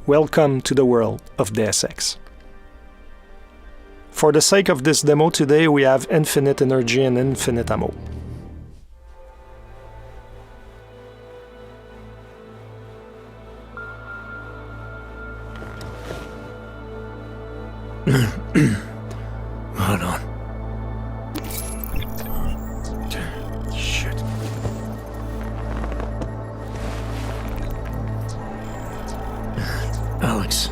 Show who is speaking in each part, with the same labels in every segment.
Speaker 1: Welcome to the world of Deus Ex. For the sake of this demo today, we have infinite energy and infinite ammo.
Speaker 2: Hold on. Shit. Alex,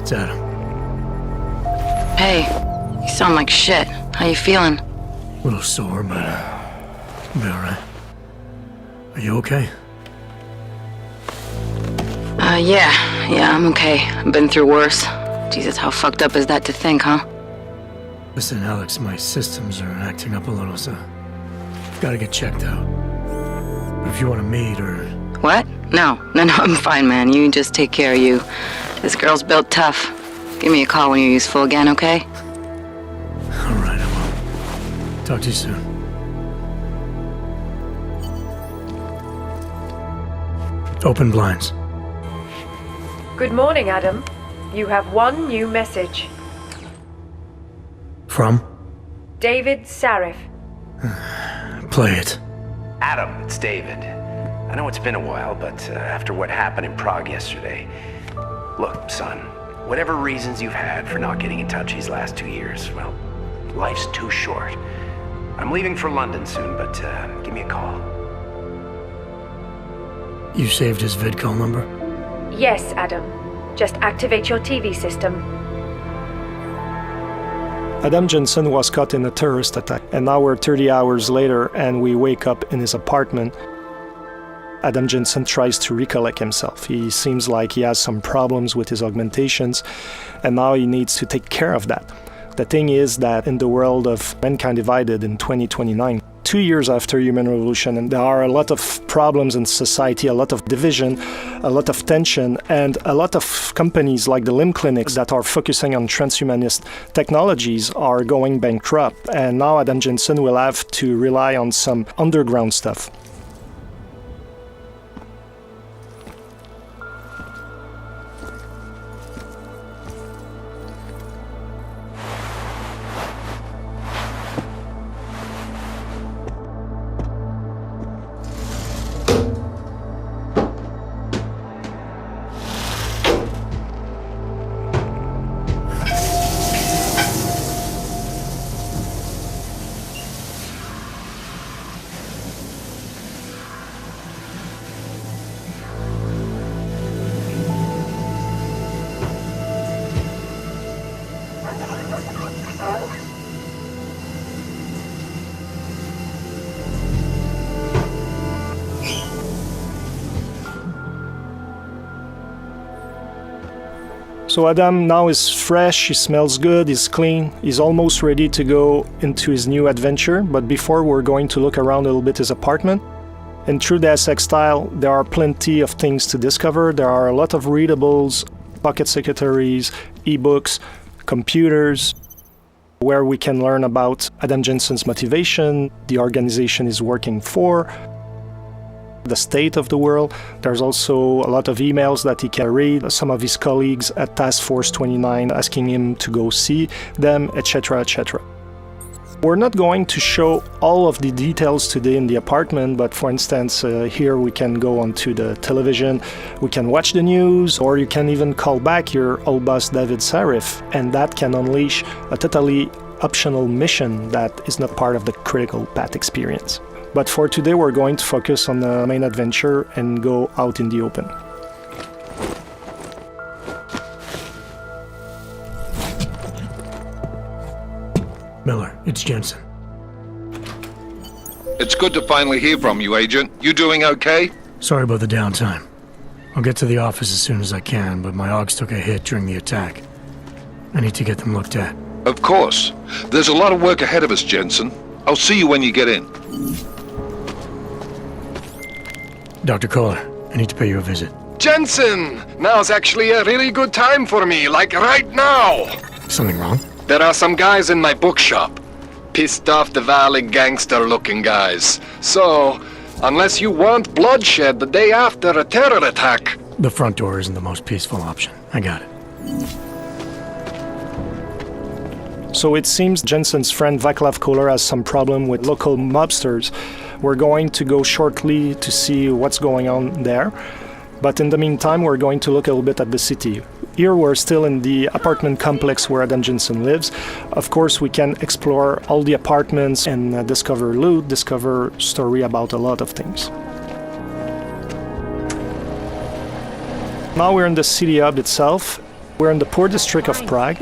Speaker 2: it's Adam.
Speaker 3: Hey, you sound like shit. How you feeling?
Speaker 2: A little sore, but I'll be alright. Are you okay?
Speaker 3: Yeah, I'm okay. I've been through worse. Jesus, how fucked up is that to think, huh?
Speaker 2: Listen, Alex, my systems are acting up a little, so I've got to get checked out. But if you want to meet or...
Speaker 3: What? No, I'm fine, man. You just take care of you. This girl's built tough. Give me a call when you're useful again, okay?
Speaker 2: Alright, I will. Talk to you soon. Open blinds.
Speaker 4: Good morning, Adam. You have one new message.
Speaker 2: From?
Speaker 4: David Sarif.
Speaker 2: Play it.
Speaker 5: Adam, it's David. I know it's been a while, but after what happened in Prague yesterday... Look, son, whatever reasons you've had for not getting in touch these last 2 years, well, life's too short. I'm leaving for London soon, but give me a call.
Speaker 2: You saved his vidcall number?
Speaker 4: Yes, Adam. Just activate your TV system.
Speaker 1: Adam Jensen was caught in a terrorist attack, and now we're 30 hours later and we wake up in his apartment. Adam Jensen tries to recollect himself. He seems like he has some problems with his augmentations, and now he needs to take care of that. The thing is that in the world of Mankind Divided in 2029, 2 years after human revolution, and there are a lot of problems in society, a lot of division, a lot of tension, and a lot of companies like the limb clinics that are focusing on transhumanist technologies are going bankrupt, and now Adam Jensen will have to rely on some underground stuff. So Adam now is fresh, he smells good, he's clean, he's almost ready to go into his new adventure, but before we're going to look around a little bit his apartment. In true Deus Ex style, there are plenty of things to discover. There are a lot of readables, pocket secretaries, ebooks, computers, where we can learn about Adam Jensen's motivation, the organization he's working for, the state of the world. There's also a lot of emails that he can read, some of his colleagues at Task Force 29 asking him to go see them, etc., etc. We're not going to show all of the details today in the apartment, but for instance, here we can go onto the television, we can watch the news, or you can even call back your old boss David Sarif, and that can unleash a totally optional mission that is not part of the critical path experience. But for today, we're going to focus on the main adventure and go out in the open.
Speaker 2: Miller, it's Jensen.
Speaker 6: It's good to finally hear from you, Agent. You doing okay?
Speaker 2: Sorry about the downtime. I'll get to the office as soon as I can, but my augs took a hit during the attack. I need to get them looked at.
Speaker 6: Of course. There's a lot of work ahead of us, Jensen. I'll see you when you get in.
Speaker 2: Dr. Koller, I need to pay you a visit.
Speaker 7: Jensen! Now's actually a really good time for me, like right now!
Speaker 2: Something wrong?
Speaker 7: There are some guys in my bookshop. Pissed off the Valley gangster-looking guys. So, unless you want bloodshed the day after a terror attack,
Speaker 2: The front door isn't the most peaceful option. I got it.
Speaker 1: So it seems Jensen's friend Vaclav Koller has some problem with local mobsters. We're going to go shortly to see what's going on there. But in the meantime, we're going to look a little bit at the city. Here we're still in the apartment complex where Adam Jensen lives. Of course, we can explore all the apartments and discover loot, discover story about a lot of things. Now we're in the city hub itself. We're in the poor district of Prague,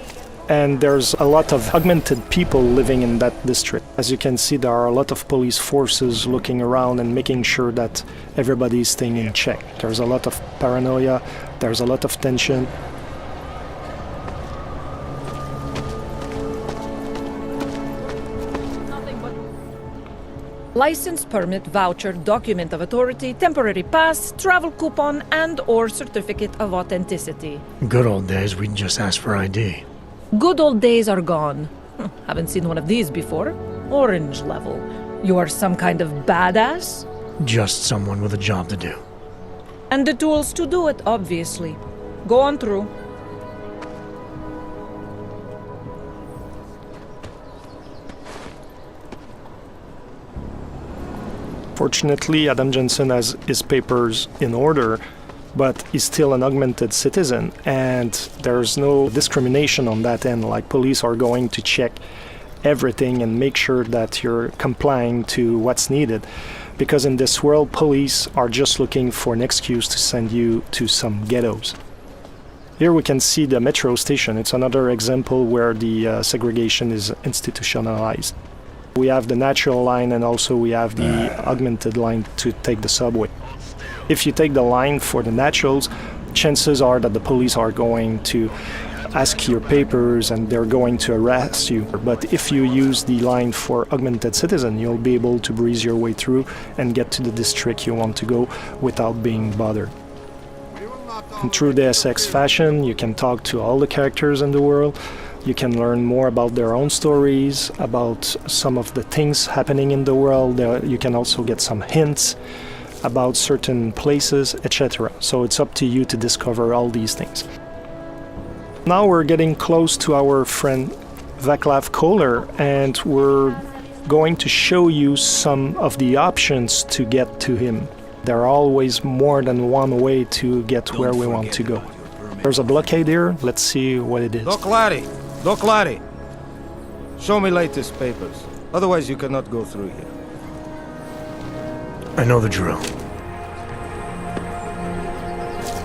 Speaker 1: and there's a lot of augmented people living in that district. As you can see, there are a lot of police forces looking around and making sure that everybody is staying in check. There's a lot of paranoia, there's a lot of tension.
Speaker 8: License, permit, voucher, document of authority, temporary pass, travel coupon, and/or certificate of authenticity.
Speaker 2: Good old days, we'd just ask for ID.
Speaker 8: Good old days are gone. Haven't seen one of these before. Orange level. You are some kind of badass?
Speaker 2: Just someone with a job to do.
Speaker 8: And the tools to do it, obviously. Go on through.
Speaker 1: Fortunately, Adam Jensen has his papers in order, but he's still an augmented citizen, and there's no discrimination on that end. Like, police are going to check everything and make sure that you're complying to what's needed. Because in this world, police are just looking for an excuse to send you to some ghettos. Here we can see the metro station. It's another example where the segregation is institutionalized. We have the natural line, and also we have the augmented line to take the subway. If you take the line for the naturals, chances are that the police are going to ask your papers and they're going to arrest you. But if you use the line for augmented citizen, you'll be able to breeze your way through and get to the district you want to go without being bothered. In true Deus Ex fashion, you can talk to all the characters in the world. You can learn more about their own stories, about some of the things happening in the world. You can also get some hints about certain places, etc. So it's up to you to discover all these things. Now we're getting close to our friend Vaclav Koller, and we're going to show you some of the options to get to him. There are always more than one way to get where we want to go. There's a blockade here. Let's see what it is.
Speaker 9: Doc Laddie! Show me latest papers. Otherwise you cannot go through here.
Speaker 2: I know the drill.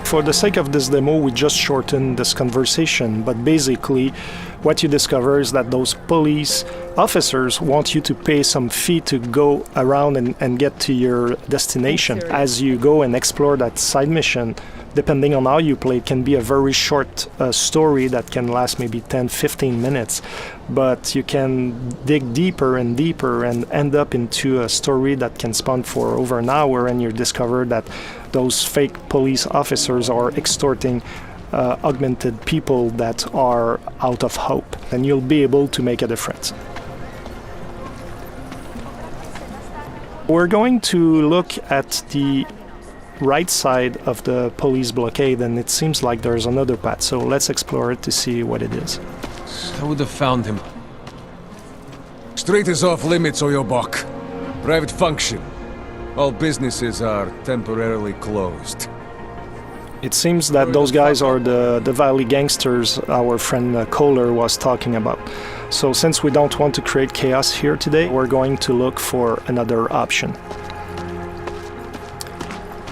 Speaker 1: For the sake of this demo, we just shortened this conversation, but basically what you discover is that those police officers want you to pay some fee to go around and get to your destination. As you go and explore that side mission, depending on how you play, it can be a very short story that can last maybe 10-15 minutes, but you can dig deeper and deeper and end up into a story that can span for over an hour, and you discover that those fake police officers are extorting augmented people that are out of hope, and you'll be able to make a difference. We're going to look at the right side of the police blockade, and it seems like there's another path, so let's explore it to see what it is.
Speaker 10: I would have found him. Street is off limits, or your buck. Private function. All businesses are temporarily closed.
Speaker 1: It seems that those guys are the Valley gangsters our friend Koller was talking about. So since we don't want to create chaos here today, we're going to look for another option.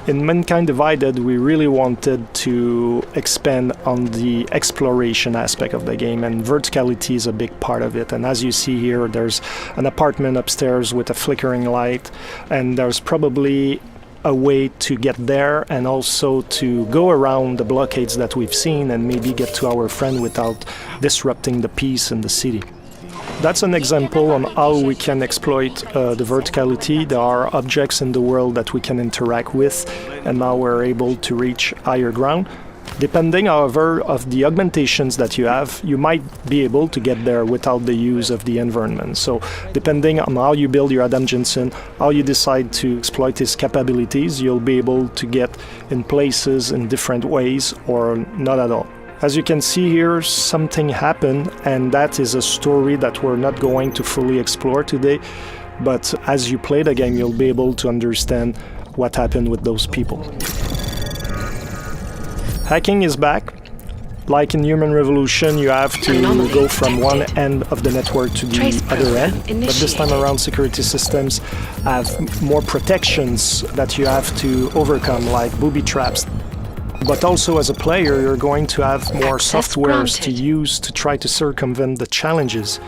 Speaker 1: In Mankind Divided, we really wanted to expand on the exploration aspect of the game, and verticality is a big part of it. And as you see here, there's an apartment upstairs with a flickering light, and there's probably a way to get there and also to go around the blockades that we've seen and maybe get to our friend without disrupting the peace in the city. That's an example on how we can exploit the verticality. There are objects in the world that we can interact with, and now we're able to reach higher ground. Depending, however, of the augmentations that you have, you might be able to get there without the use of the environment. So depending on how you build your Adam Jensen, how you decide to exploit his capabilities, you'll be able to get in places in different ways or not at all. As you can see here, something happened, and that is a story that we're not going to fully explore today. But as you play the game, you'll be able to understand what happened with those people. Hacking is back. Like in Human Revolution, you have to go from one end of the network to the other end. But this time around, security systems have more protections that you have to overcome, like booby traps. But also as a player, you're going to have more softwares to use to try to circumvent the challenges.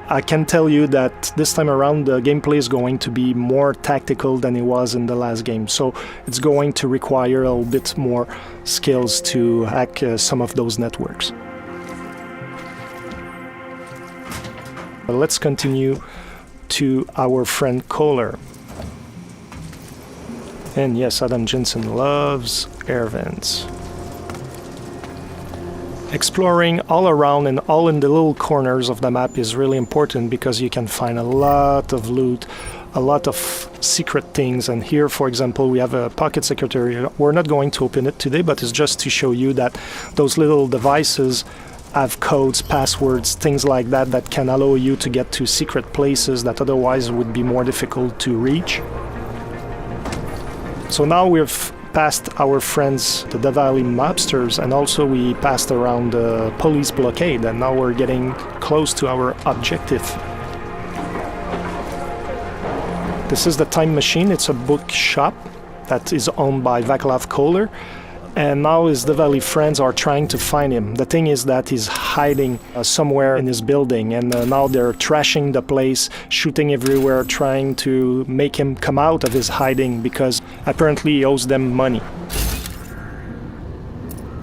Speaker 1: I can tell you that this time around the gameplay is going to be more tactical than it was in the last game, so it's going to require a little bit more skills to hack some of those networks. Let's continue to our friend Koller. And yes, Adam Jensen loves air vents. Exploring all around and all in the little corners of the map is really important because you can find a lot of loot, a lot of secret things. And here, for example, we have a pocket secretary. We're not going to open it today, but it's just to show you that those little devices have codes, passwords, things like that that can allow you to get to secret places that otherwise would be more difficult to reach. So now we've passed our friends, the Davali mobsters, and also we passed around the police blockade, and now we're getting close to our objective. This is the Time Machine. It's a bookshop that is owned by Vaclav Koller, and now his Davali friends are trying to find him. The thing is that he's hiding somewhere in his building, and now they're trashing the place, shooting everywhere, trying to make him come out of his hiding because apparently he owes them money.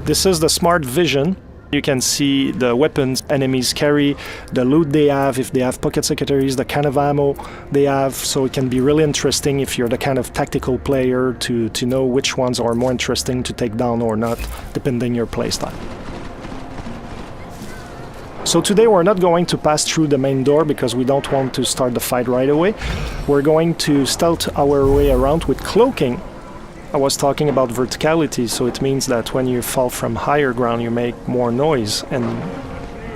Speaker 1: This is the smart vision. You can see the weapons enemies carry, the loot they have, if they have pocket secretaries, the kind of ammo they have, so it can be really interesting if you're the kind of tactical player to know which ones are more interesting to take down or not, depending your playstyle. So today we're not going to pass through the main door because we don't want to start the fight right away. We're going to stealth our way around with cloaking. I was talking about verticality, so it means that when you fall from higher ground you make more noise and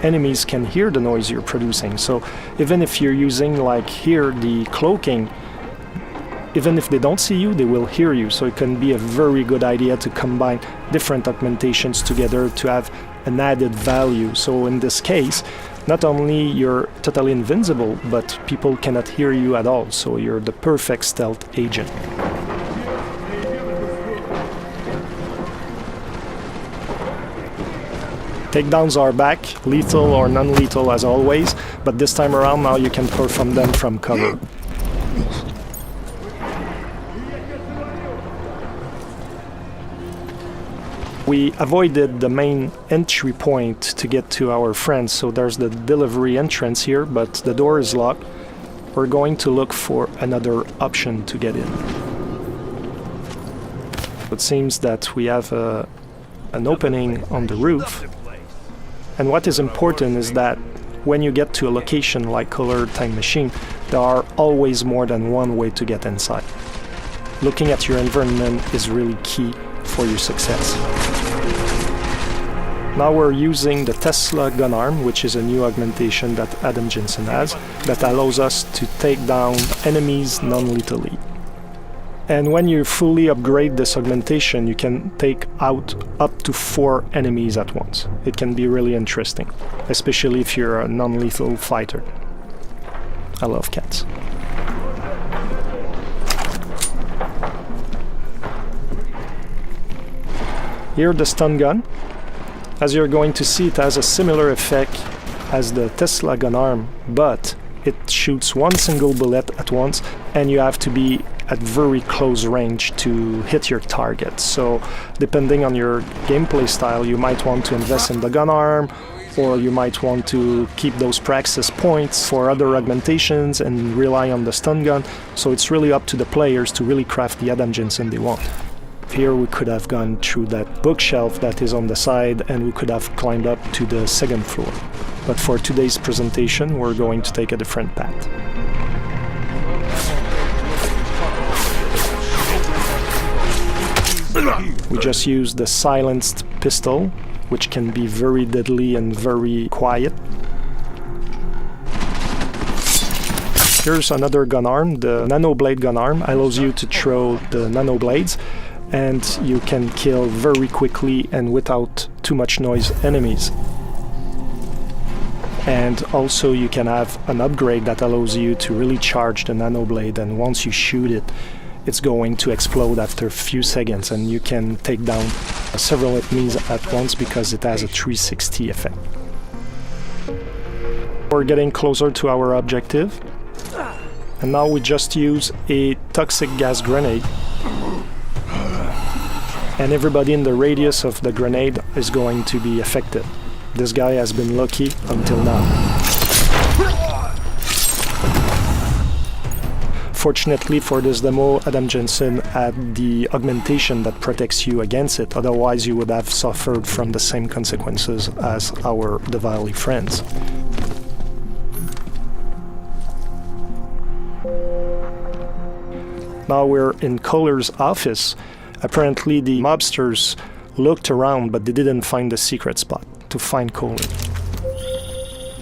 Speaker 1: enemies can hear the noise you're producing. So even if you're using, like here, the cloaking, even if they don't see you, they will hear you. So it can be a very good idea to combine different augmentations together to have an added value. So in this case, not only you're totally invincible, but people cannot hear you at all. So you're the perfect stealth agent. Takedowns are back, lethal or non-lethal as always, but this time around now you can perform them from cover. We avoided the main entry point to get to our friends, so there's the delivery entrance here, but the door is locked. We're going to look for another option to get in. It seems that we have an opening on the roof. And what is important is that when you get to a location like Koller Time Machine, there are always more than one way to get inside. Looking at your environment is really key for your success. Now we're using the Tesla gun arm, which is a new augmentation that Adam Jensen has, that allows us to take down enemies non-lethally. And when you fully upgrade this augmentation, you can take out up to 4 enemies at once. It can be really interesting, especially if you're a non-lethal fighter. I love cats. Here the stun gun. As you're going to see, it has a similar effect as the Tesla gun arm, but it shoots one single bullet at once, and you have to be at very close range to hit your target. So depending on your gameplay style, you might want to invest in the gun arm, or you might want to keep those praxis points for other augmentations and rely on the stun gun. So it's really up to the players to really craft the Adam Jensen they want. Here we could have gone through that bookshelf that is on the side and we could have climbed up to the second floor. But for today's presentation, we're going to take a different path. We just use the silenced pistol, which can be very deadly and very quiet. Here's another gun arm. The nano blade gun arm allows you to throw the nano blades, and you can kill very quickly and without too much noise enemies. And also you can have an upgrade that allows you to really charge the nano blade, and once you shoot it, it's going to explode after a few seconds, and you can take down several enemies at once because it has a 360 effect. We're getting closer to our objective, and now we just use a toxic gas grenade, and everybody in the radius of the grenade is going to be affected. This guy has been lucky until now. Fortunately for this demo, Adam Jensen had the augmentation that protects you against it, otherwise you would have suffered from the same consequences as our Diwali friends. Now we're in Koller's office. Apparently the mobsters looked around, but they didn't find the secret spot to find Koller.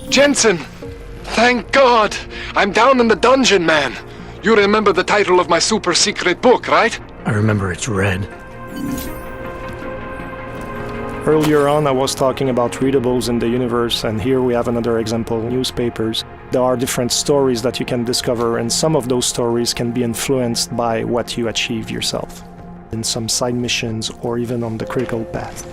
Speaker 7: Jensen! Thank God! I'm down in the dungeon, man! You remember the title of my super secret book, right?
Speaker 2: I remember it's red.
Speaker 1: Earlier on I was talking about readables in the universe, and here we have another example, newspapers. There are different stories that you can discover, and some of those stories can be influenced by what you achieve yourself in some side missions or even on the critical path.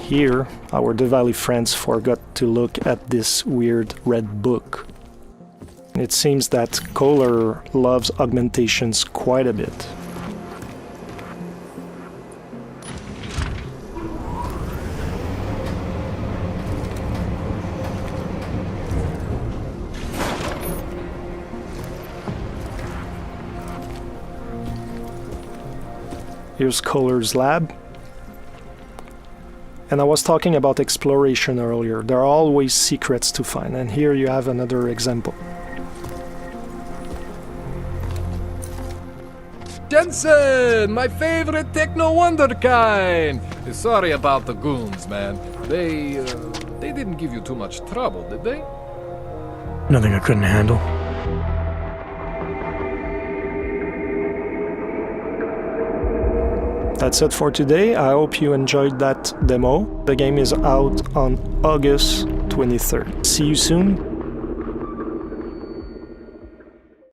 Speaker 1: Here, our Diwali friends forgot to look at this weird red book. It seems that Koller loves augmentations quite a bit. Here's Koller's lab. And I was talking about exploration earlier. There are always secrets to find, and here you have another example.
Speaker 10: Jensen, my favorite techno wonderkind. Sorry about the goons, man. They didn't give you too much trouble, did they?
Speaker 2: Nothing I couldn't handle.
Speaker 1: That's it for today. I hope you enjoyed that demo. The game is out on August 23rd. See you soon.